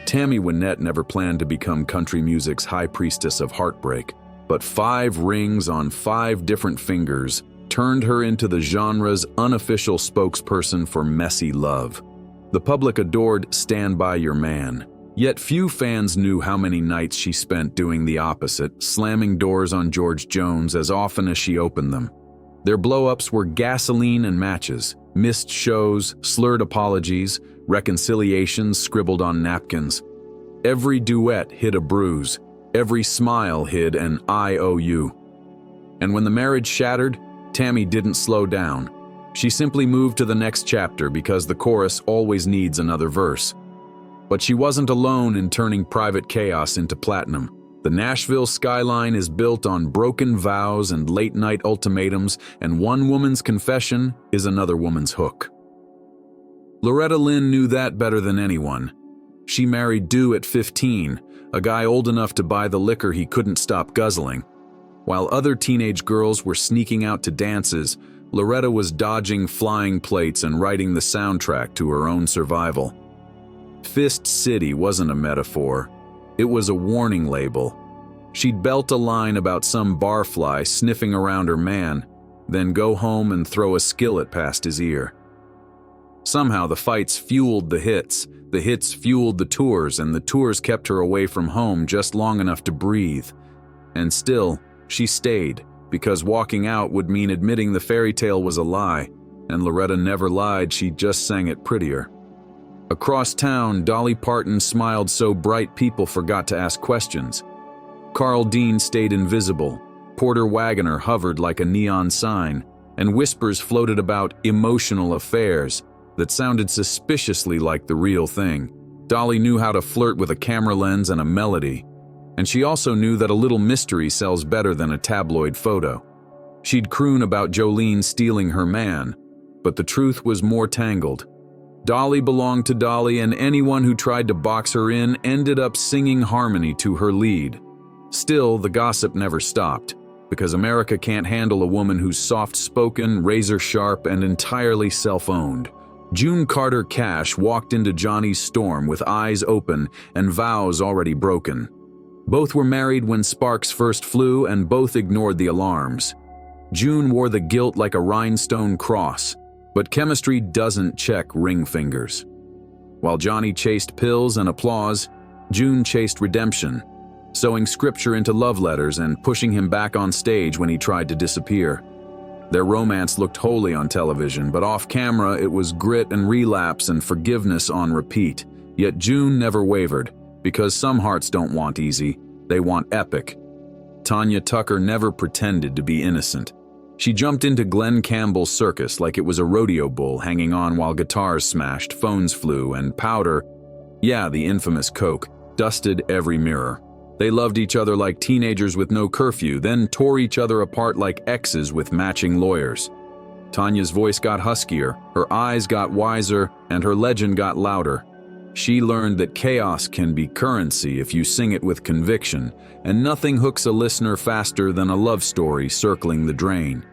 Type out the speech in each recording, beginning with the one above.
Tammy Wynette never planned to become country music's high priestess of heartbreak, but 5 rings on 5 different fingers turned her into the genre's unofficial spokesperson for messy love. The public adored Stand By Your Man, yet few fans knew how many nights she spent doing the opposite, slamming doors on George Jones as often as she opened them. Their blow-ups were gasoline and matches, missed shows, slurred apologies, reconciliations scribbled on napkins. Every duet hid a bruise, every smile hid an "I owe you." And when the marriage shattered, Tammy didn't slow down. She simply moved to the next chapter because the chorus always needs another verse. But she wasn't alone in turning private chaos into platinum. The Nashville skyline is built on broken vows and late-night ultimatums, and one woman's confession is another woman's hook. Loretta Lynn knew that better than anyone. She married Dew at 15, a guy old enough to buy the liquor he couldn't stop guzzling. While other teenage girls were sneaking out to dances, Loretta was dodging flying plates and writing the soundtrack to her own survival. Fist City wasn't a metaphor. It was a warning label. She'd belt a line about some barfly sniffing around her man, then go home and throw a skillet past his ear. Somehow the fights fueled the hits fueled the tours, and the tours kept her away from home just long enough to breathe. And still, she stayed, because walking out would mean admitting the fairy tale was a lie, and Loretta never lied, she just sang it prettier. Across town, Dolly Parton smiled so bright people forgot to ask questions. Carl Dean stayed invisible, Porter Wagoner hovered like a neon sign, and whispers floated about emotional affairs that sounded suspiciously like the real thing. Dolly knew how to flirt with a camera lens and a melody, and she also knew that a little mystery sells better than a tabloid photo. She'd croon about Jolene stealing her man, but the truth was more tangled. Dolly belonged to Dolly, and anyone who tried to box her in ended up singing harmony to her lead. Still, the gossip never stopped, because America can't handle a woman who's soft-spoken, razor-sharp, and entirely self-owned. June Carter Cash walked into Johnny's storm with eyes open and vows already broken. Both were married when sparks first flew, and both ignored the alarms. June wore the guilt like a rhinestone cross, but chemistry doesn't check ring fingers. While Johnny chased pills and applause, June chased redemption, sewing scripture into love letters and pushing him back on stage when he tried to disappear. Their romance looked holy on television, but off camera it was grit and relapse and forgiveness on repeat. Yet June never wavered, because some hearts don't want easy, they want epic. Tanya Tucker never pretended to be innocent. She jumped into Glenn Campbell's circus like it was a rodeo bull hanging on while guitars smashed, phones flew, and powder, yeah, the infamous coke, dusted every mirror. They loved each other like teenagers with no curfew, then tore each other apart like exes with matching lawyers. Tanya's voice got huskier, her eyes got wiser, and her legend got louder. She learned that chaos can be currency if you sing it with conviction, and nothing hooks a listener faster than a love story circling the drain.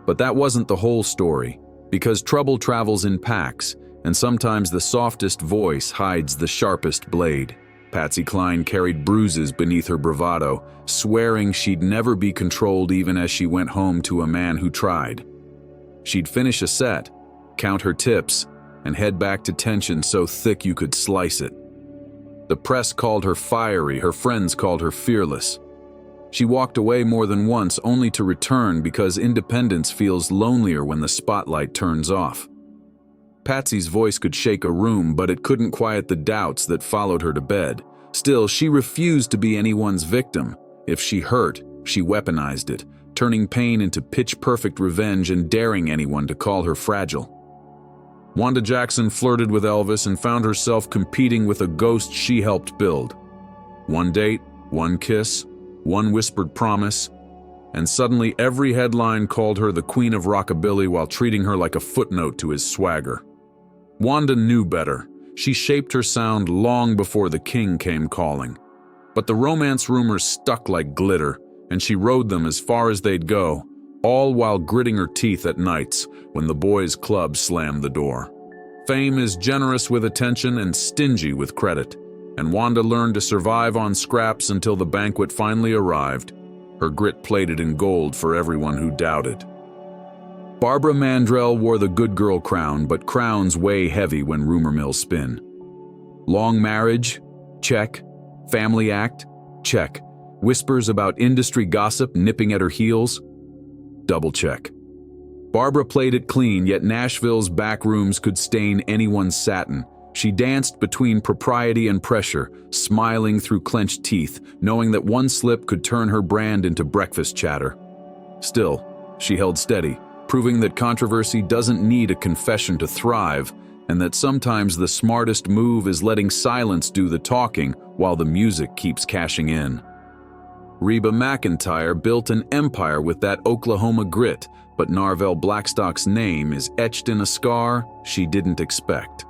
But that wasn't the whole story, because trouble travels in packs, and sometimes the softest voice hides the sharpest blade. Patsy Cline carried bruises beneath her bravado, swearing she'd never be controlled even as she went home to a man who tried. She'd finish a set, count her tips, and head back to tension so thick you could slice it. The press called her fiery, her friends called her fearless. She walked away more than once only to return because independence feels lonelier when the spotlight turns off. Patsy's voice could shake a room, but it couldn't quiet the doubts that followed her to bed. Still, she refused to be anyone's victim. If she hurt, she weaponized it, turning pain into pitch-perfect revenge and daring anyone to call her fragile. Wanda Jackson flirted with Elvis and found herself competing with a ghost she helped build. One date, one kiss, one whispered promise, and suddenly every headline called her the queen of rockabilly while treating her like a footnote to his swagger. Wanda knew better. She shaped her sound long before the king came calling. But the romance rumors stuck like glitter, and she rode them as far as they'd go, all while gritting her teeth at nights when the boys' club slammed the door. Fame is generous with attention and stingy with credit. and Wanda learned to survive on scraps until the banquet finally arrived, her grit plated in gold for everyone who doubted. Barbara Mandrell wore the good girl crown, but crowns weigh heavy when rumor mills spin. Long marriage? Check. Family act? Check. Whispers about industry gossip nipping at her heels? Double check. Barbara played it clean, yet Nashville's back rooms could stain anyone's satin. She danced between propriety and pressure, smiling through clenched teeth, knowing that one slip could turn her brand into breakfast chatter. Still, she held steady, proving that controversy doesn't need a confession to thrive, and that sometimes the smartest move is letting silence do the talking while the music keeps cashing in. Reba McEntire built an empire with that Oklahoma grit, but Narvel Blackstock's name is etched in a scar she didn't expect.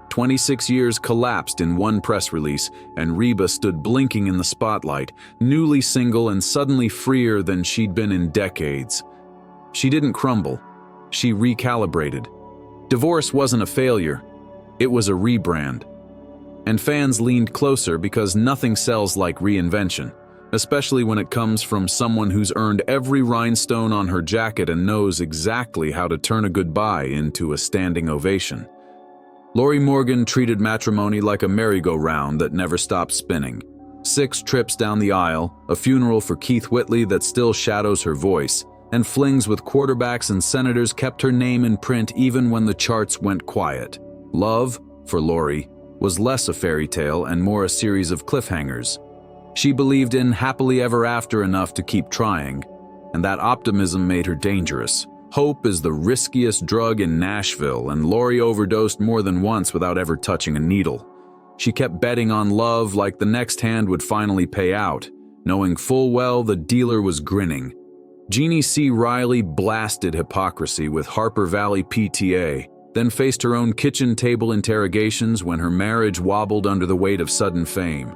26 years collapsed in one press release, and Reba stood blinking in the spotlight, newly single and suddenly freer than she'd been in decades. She didn't crumble. She recalibrated. Divorce wasn't a failure. It was a rebrand. And fans leaned closer because nothing sells like reinvention, especially when it comes from someone who's earned every rhinestone on her jacket and knows exactly how to turn a goodbye into a standing ovation. Lorrie Morgan treated matrimony like a merry-go-round that never stopped spinning. 6 trips down the aisle, a funeral for Keith Whitley that still shadows her voice, and flings with quarterbacks and senators kept her name in print even when the charts went quiet. Love, for Lorrie, was less a fairy tale and more a series of cliffhangers. She believed in happily ever after enough to keep trying, and that optimism made her dangerous. Hope is the riskiest drug in Nashville, and Lorrie overdosed more than once without ever touching a needle. She kept betting on love like the next hand would finally pay out, knowing full well the dealer was grinning. Jeannie C. Riley blasted hypocrisy with Harper Valley PTA, then faced her own kitchen table interrogations when her marriage wobbled under the weight of sudden fame.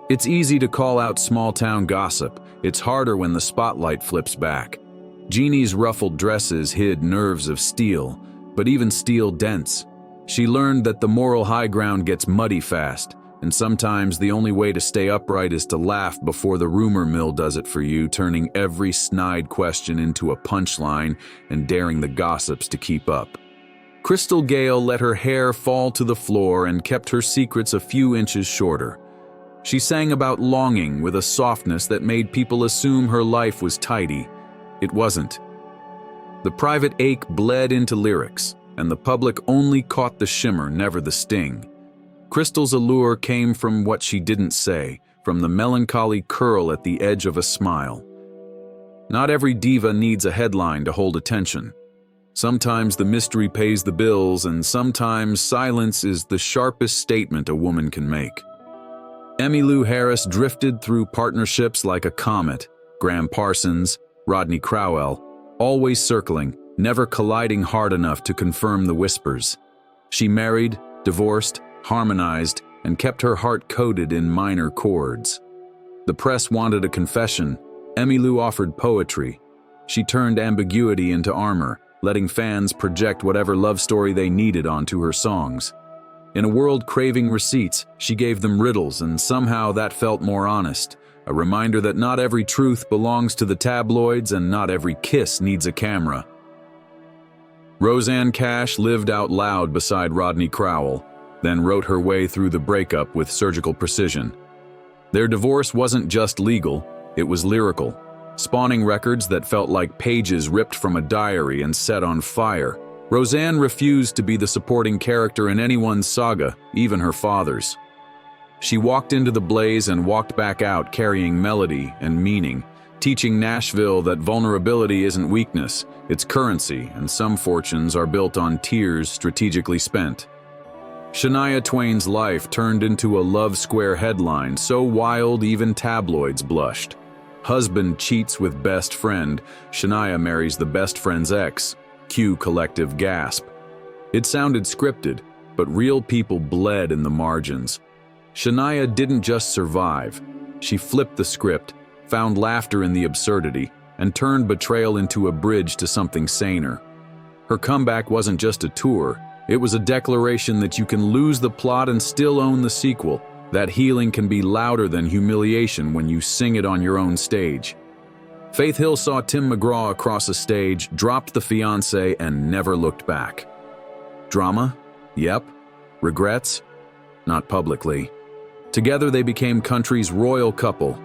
It's easy to call out small-town gossip. It's harder when the spotlight flips back. Jeannie's ruffled dresses hid nerves of steel, but even steel dents. She learned that the moral high ground gets muddy fast, and sometimes the only way to stay upright is to laugh before the rumor mill does it for you, turning every snide question into a punchline and daring the gossips to keep up. Crystal Gayle let her hair fall to the floor and kept her secrets a few inches shorter. She sang about longing with a softness that made people assume her life was tidy. It wasn't. The private ache bled into lyrics, and the public only caught the shimmer, never the sting. Crystal's allure came from what she didn't say, from the melancholy curl at the edge of a smile. Not every diva needs a headline to hold attention. Sometimes the mystery pays the bills, and sometimes silence is the sharpest statement a woman can make. Emmylou Harris drifted through partnerships like a comet. Graham Parsons, Rodney Crowell, always circling, never colliding hard enough to confirm the whispers. She married, divorced, harmonized, and kept her heart coded in minor chords. The press wanted a confession. Emmylou offered poetry. She turned ambiguity into armor, letting fans project whatever love story they needed onto her songs. In a world craving receipts, she gave them riddles, and somehow that felt more honest. A reminder that not every truth belongs to the tabloids and not every kiss needs a camera. Rosanne Cash lived out loud beside Rodney Crowell, then wrote her way through the breakup with surgical precision. Their divorce wasn't just legal, it was lyrical, spawning records that felt like pages ripped from a diary and set on fire. Rosanne refused to be the supporting character in anyone's saga, even her father's. She walked into the blaze and walked back out carrying melody and meaning, teaching Nashville that vulnerability isn't weakness, it's currency, and some fortunes are built on tears strategically spent. Shania Twain's life turned into a Love Square headline, so wild even tabloids blushed. Husband cheats with best friend, Shania marries the best friend's ex. Cue collective gasp. It sounded scripted, but real people bled in the margins. Shania didn't just survive. She flipped the script, found laughter in the absurdity, and turned betrayal into a bridge to something saner. Her comeback wasn't just a tour, it was a declaration that you can lose the plot and still own the sequel, That healing can be louder than humiliation when you sing it on your own stage. Faith Hill saw Tim McGraw across a stage, dropped the fiancé, and never looked back. Drama? Yep. Regrets? Not publicly. Together they became country's royal couple.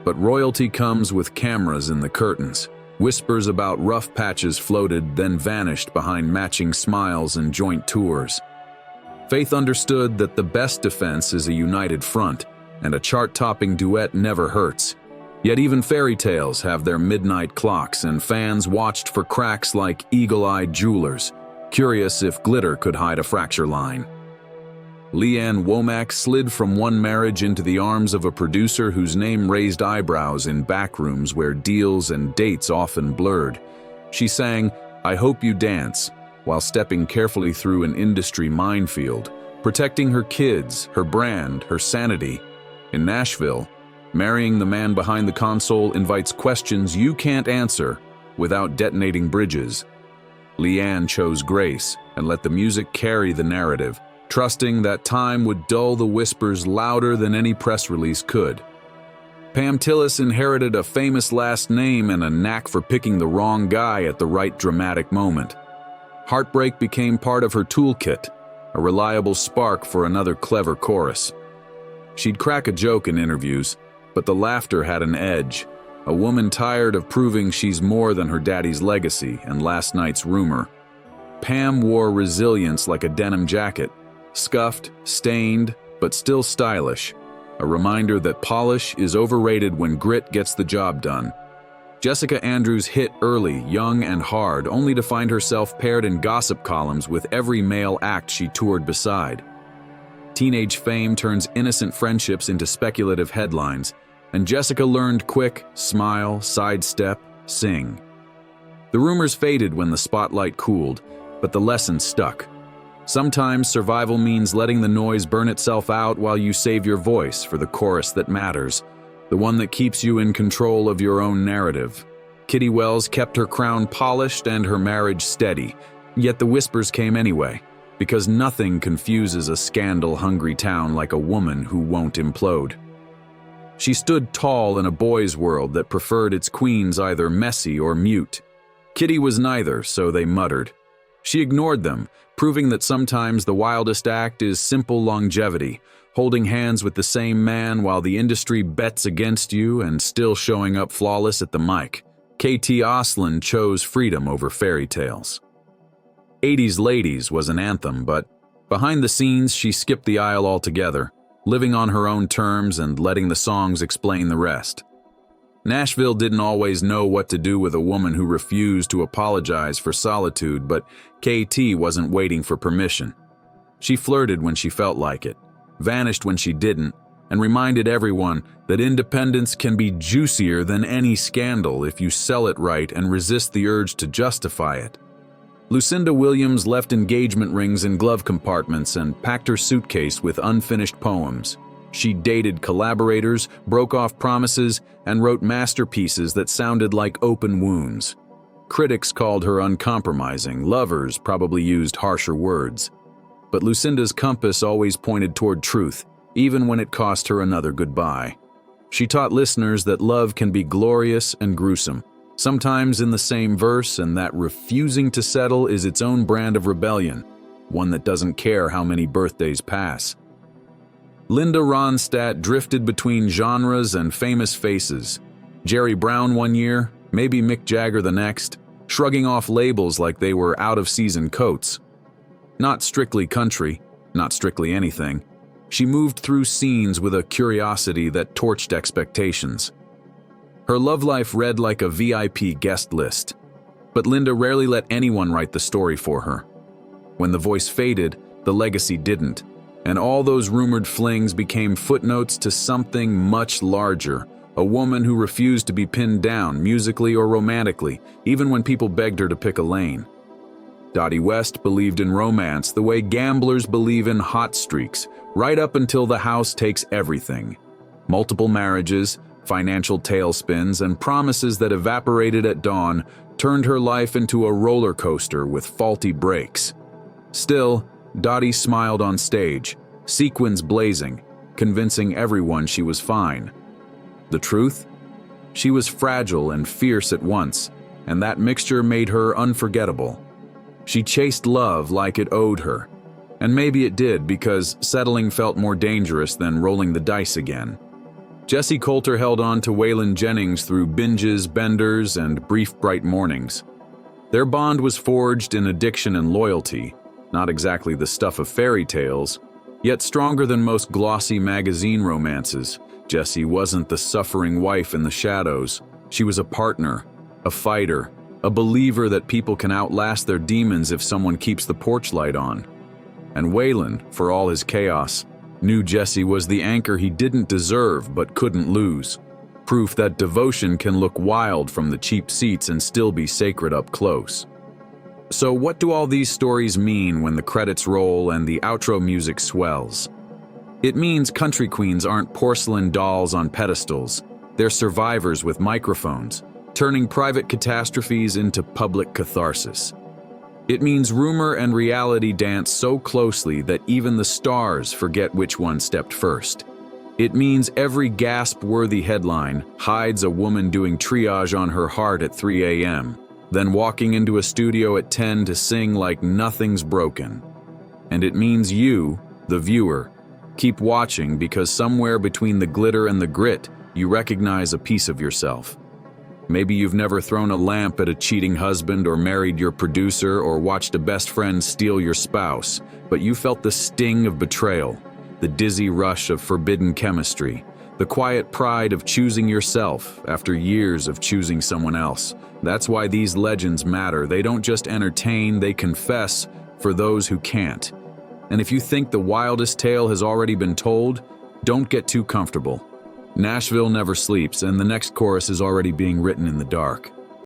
But royalty comes with cameras in the curtains. Whispers about rough patches floated, then vanished behind matching smiles and joint tours. Faith understood that the best defense is a united front, and a chart-topping duet never hurts. Yet even fairy tales have their midnight clocks, and fans watched for cracks like eagle-eyed jewelers, curious if glitter could hide a fracture line. LeAnn Womack slid from one marriage into the arms of a producer whose name raised eyebrows in backrooms where deals and dates often blurred. She sang, "I Hope You Dance," while stepping carefully through an industry minefield, protecting her kids, her brand, her sanity. In Nashville, marrying the man behind the console invites questions you can't answer without detonating bridges. LeAnn chose grace and let the music carry the narrative, trusting that time would dull the whispers louder than any press release could. Pam Tillis inherited a famous last name and a knack for picking the wrong guy at the right dramatic moment. Heartbreak became part of her toolkit, a reliable spark for another clever chorus. She'd crack a joke in interviews, but the laughter had an edge. A woman tired of proving she's more than her daddy's legacy and last night's rumor. Pam wore resilience like a denim jacket, scuffed, stained, but still stylish. A reminder that polish is overrated when grit gets the job done. Jessica Andrews hit early, young and hard, only to find herself paired in gossip columns with every male act she toured beside. Teenage fame turns innocent friendships into speculative headlines, and Jessica learned quick: smile, sidestep, sing. The rumors faded when the spotlight cooled, but the lesson stuck. Sometimes survival means letting the noise burn itself out while you save your voice for the chorus that matters, the one that keeps you in control of your own narrative. Kitty Wells kept her crown polished and her marriage steady, yet the whispers came anyway, because nothing confuses a scandal-hungry town like a woman who won't implode. She stood tall in a boys' world that preferred its queens either messy or mute. Kitty was neither, so they muttered. She ignored them, proving that sometimes the wildest act is simple longevity, holding hands with the same man while the industry bets against you and still showing up flawless at the mic. KT Oslin chose freedom over fairy tales. 80s Ladies was an anthem, but behind the scenes she skipped the aisle altogether, living on her own terms and letting the songs explain the rest. Nashville didn't always know what to do with a woman who refused to apologize for solitude, but KT wasn't waiting for permission. She flirted when she felt like it, vanished when she didn't, and reminded everyone that independence can be juicier than any scandal if you sell it right and resist the urge to justify it. Lucinda Williams left engagement rings in glove compartments and packed her suitcase with unfinished poems. She dated collaborators, broke off promises, and wrote masterpieces that sounded like open wounds. Critics called her uncompromising, lovers probably used harsher words. But Lucinda's compass always pointed toward truth, even when it cost her another goodbye. She taught listeners that love can be glorious and gruesome, sometimes in the same verse, and that refusing to settle is its own brand of rebellion, one that doesn't care how many birthdays pass. Linda Ronstadt drifted between genres and famous faces. Jerry Brown one year, maybe Mick Jagger the next, shrugging off labels like they were out-of-season coats. Not strictly country, not strictly anything. She moved through scenes with a curiosity that torched expectations. Her love life read like a VIP guest list, but Linda rarely let anyone write the story for her. When the voice faded, the legacy didn't, and all those rumored flings became footnotes to something much larger, a woman who refused to be pinned down musically or romantically, even when people begged her to pick a lane. Dottie West believed in romance the way gamblers believe in hot streaks, right up until the house takes everything. Multiple marriages, financial tailspins, and promises that evaporated at dawn turned her life into a roller coaster with faulty brakes. Still, Dottie smiled on stage, sequins blazing, convincing everyone she was fine. The truth? She was fragile and fierce at once, and that mixture made her unforgettable. She chased love like it owed her, and maybe it did because settling felt more dangerous than rolling the dice again. Jessie Colter held on to Waylon Jennings through binges, benders, and brief bright mornings. Their bond was forged in addiction and loyalty, not exactly the stuff of fairy tales, yet stronger than most glossy magazine romances. Jessie wasn't the suffering wife in the shadows. She was a partner, a fighter, a believer that people can outlast their demons if someone keeps the porch light on. And Waylon, for all his chaos, knew Jessie was the anchor he didn't deserve but couldn't lose. Proof that devotion can look wild from the cheap seats and still be sacred up close. So what do all these stories mean when the credits roll and the outro music swells? It means country queens aren't porcelain dolls on pedestals. They're survivors with microphones, turning private catastrophes into public catharsis. It means rumor and reality dance so closely that even the stars forget which one stepped first. It means every gasp-worthy headline hides a woman doing triage on her heart at 3 a.m., then walking into a studio at 10 to sing like nothing's broken. And it means you, the viewer, keep watching because somewhere between the glitter and the grit, you recognize a piece of yourself. Maybe you've never thrown a lamp at a cheating husband or married your producer or watched a best friend steal your spouse, but you felt the sting of betrayal, the dizzy rush of forbidden chemistry, the quiet pride of choosing yourself after years of choosing someone else. That's why these legends matter. They don't just entertain, they confess for those who can't. And if you think the wildest tale has already been told, don't get too comfortable. Nashville never sleeps, and the next chorus is already being written in the dark.